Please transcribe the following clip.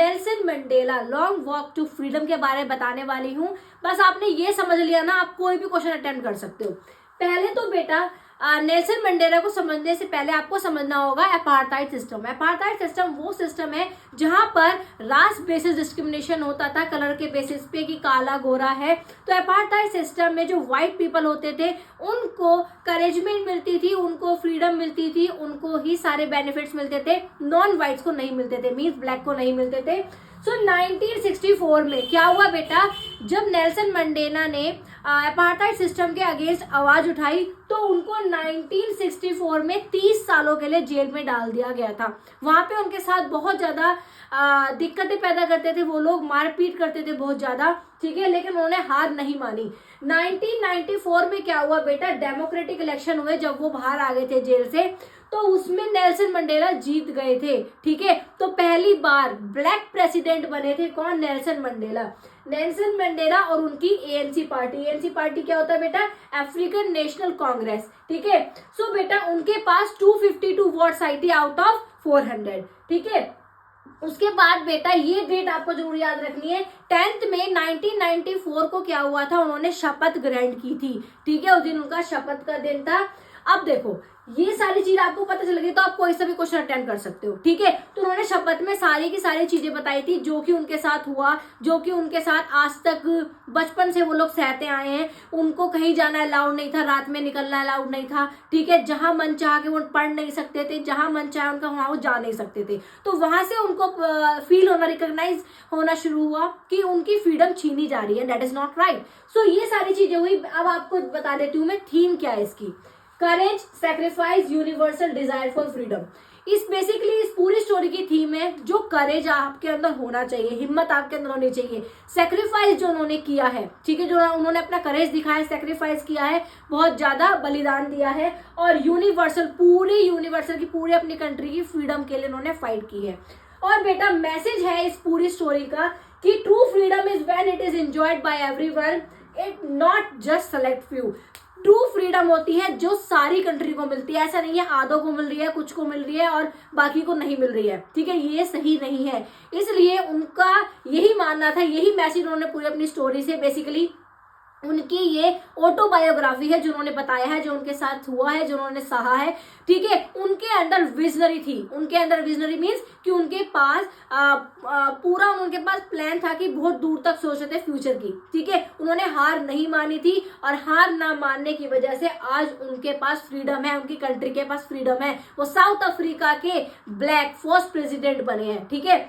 Nelson Mandela long walk to freedom के बारे में बताने वाली हूँ। बस आपने ये समझ लिया ना, आप कोई भी क्वेश्चन अटेम्प्ट कर सकते हो। पहले तो बेटा नेल्सन मंडेला को समझने से पहले आपको समझना होगा अपार्थाइड सिस्टम। अपार्थाइड सिस्टम वो सिस्टम है जहां पर रास बेसिस डिस्क्रिमिनेशन होता था, कलर के बेसिस पे कि काला गोरा है। तो अपार्थाइड सिस्टम में जो व्हाइट पीपल होते थे उनको करेजमेंट मिलती थी, उनको फ्रीडम मिलती थी, उनको ही सारे बेनिफिट्स मिलते थे, नॉन व्हाइट्स को नहीं मिलते थे, मीन्स ब्लैक को नहीं मिलते थे। सो 1964 में क्या हुआ बेटा, जब नेल्सन मंडेला ने अपार्थाइड सिस्टम के अगेंस्ट आवाज उठाई तो उनको 1964 में 30 सालों के लिए जेल में डाल दिया गया था। वहां पे उनके साथ बहुत ज्यादा दिक्कतें पैदा करते थे वो लोग, मारपीट करते थे बहुत ज्यादा, ठीक है, लेकिन उन्होंने हार नहीं मानी। 1994 में क्या हुआ बेटा, डेमोक्रेटिक इलेक्शन हुए जब वो बाहर आ गए थे जेल से, तो उसमें नेल्सन मंडेला जीत गए थे, ठीक है। तो पहली बार ब्लैक प्रेसिडेंट बने थे कौन, नेल्सन मंडेला। नेल्सन मंडेला और उनकी एएनसी पार्टी, एएनसी पार्टी क्या होता है बेटा, अफ्रीकन नेशनल कांग्रेस, ठीक है। सो बेटा उनके पास 252 वोट्स आई थी आउट ऑफ 400, ठीक है। उसके बाद बेटा ये डेट आपको जरूर याद रखनी है, 10 मई 1994 को क्या हुआ था, उन्होंने शपथ ग्रहण की थी, ठीक है। उस दिन उनका शपथ का दिन था। अब देखो ये सारी चीज आपको पता चल गई तो आप कोई सा भी क्वेश्चन अटेम्प्ट कर सकते हो, ठीक है। तो उन्होंने शपथ में सारी की सारी चीजें बताई थी जो कि उनके साथ हुआ, जो कि उनके साथ आज तक बचपन से वो लोग सहते आए हैं। उनको कहीं जाना अलाउड नहीं था, रात में निकलना अलाउड नहीं था, ठीक है। जहां मन चाह के वो पढ़ नहीं सकते थे, जहां मन चाहे उनका वहां वो जा नहीं सकते थे। तो वहां से उनको फील होना, रिकॉग्नाइज होना शुरू हुआ कि उनकी फ्रीडम छीनी जा रही है, दैट इज नॉट राइट। सो ये सारी चीजें हुई। अब आपको बता देती हूँ मैं थीम क्या है इसकी, courage, sacrifice, universal desire for freedom. इस बेसिकली इस पूरी स्टोरी की थीम है जो करेज आपके अंदर होना चाहिए, हिम्मत आपके अंदर होनी चाहिए, सैक्रिफाइस जो उन्होंने किया है, ठीक है, जो उन्होंने अपना करेज दिखाया, सैक्रिफाइस किया है, बहुत ज्यादा बलिदान दिया है, और यूनिवर्सल, पूरी यूनिवर्सल की पूरी अपनी कंट्री की फ्रीडम के लिए उन्होंने फाइट की है। और बेटा मैसेज है इस पूरी स्टोरी का कि true freedom is when it is enjoyed by everyone, it not just select few. True freedom होती है जो सारी कंट्री को मिलती है, ऐसा नहीं है आधों को मिल रही है, कुछ को मिल रही है और बाकी को नहीं मिल रही है, ठीक है, ये सही नहीं है। इसलिए उनका यही मानना था, यही मैसेज उन्होंने पूरी अपनी स्टोरी से, बेसिकली उनकी ये ऑटोबायोग्राफी है जो उन्होंने बताया है, जो उनके साथ हुआ है, जो उन्होंने सहा है, ठीक है। उनके अंदर विजनरी थी, उनके अंदर विजनरी मीन्स कि उनके पास पूरा उनके पास प्लान था कि बहुत दूर तक सोच रहे थे फ्यूचर की, ठीक है। उन्होंने हार नहीं मानी थी और हार ना मानने की वजह से आज उनके पास फ्रीडम है, उनकी कंट्री के पास फ्रीडम है। वो साउथ अफ्रीका के ब्लैक फर्स्ट प्रेसिडेंट बने हैं, ठीक है।